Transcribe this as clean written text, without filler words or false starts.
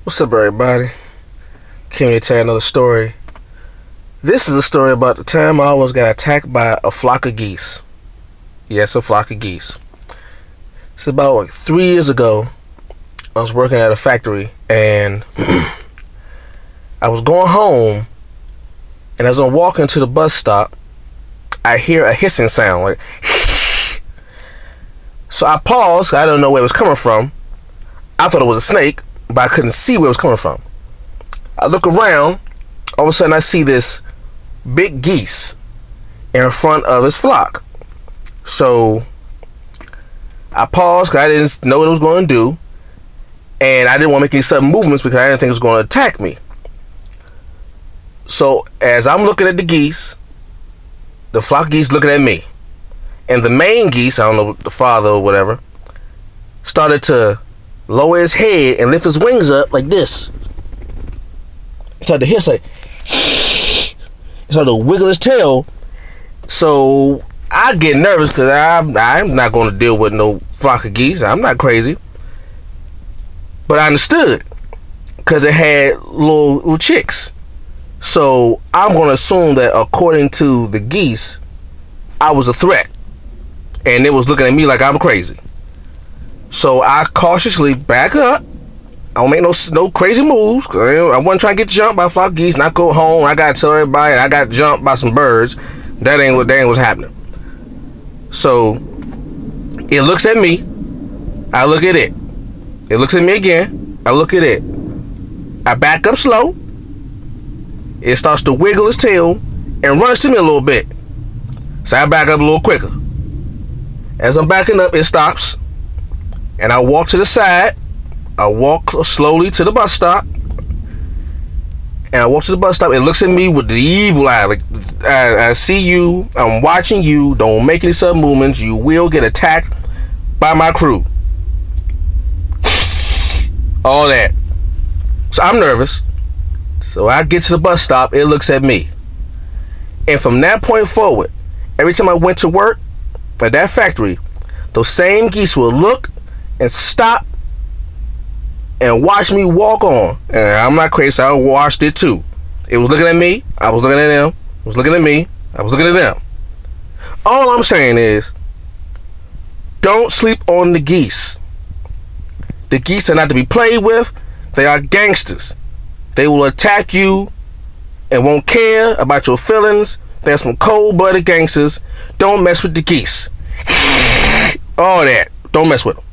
What's up, everybody? Came here to tell you another story. This is a story about the time I almost got attacked by a flock of geese. Yes, a flock of geese. It's about 3 years ago. I was working at a factory and I was going home, and as I'm walking to the bus stop, I hear a hissing sound, like so I paused. I don't know where it was coming from. I thought it was a snake, but I couldn't see where it was coming from. I look around. All of a sudden I see this big geese in front of his flock. So I paused because I didn't know what it was going to do, and I didn't want to make any sudden movements because I didn't think it was going to attack me. So as I'm looking at the geese, the flock of geese looking at me, and the main geese, I don't know, the father or whatever, started to lower his head and lift his wings up like this. He started to hiss, like he started to wiggle his tail. So I get nervous because I'm not going to deal with no flock of geese. I'm not crazy. But I understood because it had little chicks. So I'm going to assume that according to the geese, I was a threat, and it was looking at me like I'm crazy. So I cautiously back up. I don't make no crazy moves, cause I wasn't trying to get jumped by a flock of geese. Not go home. I gotta tell everybody I got jumped by some birds. That ain't what's happening. So it looks at me. I look at it. It looks at me again. I look at it. I back up slow. It starts to wiggle its tail and runs to me a little bit. So I back up a little quicker. As I'm backing up, it stops, and I walk to the side. I walk slowly to the bus stop, and I walk to the bus stop. It looks at me with the evil eye, like I see you. I'm watching you. Don't make any sudden movements. You will get attacked by my crew. All that. So I'm nervous. So I get to the bus stop. It looks at me, and from that point forward, every time I went to work at that factory, those same geese will look and stop and watch me walk on. And I'm not crazy, I watched it too. It was looking at me, I was looking at them. It was looking at me, I was looking at them. All I'm saying is, don't sleep on the geese. The geese are not to be played with. They are gangsters. They will attack you and won't care about your feelings. They're some cold-blooded gangsters. Don't mess with the geese. All that. Don't mess with them.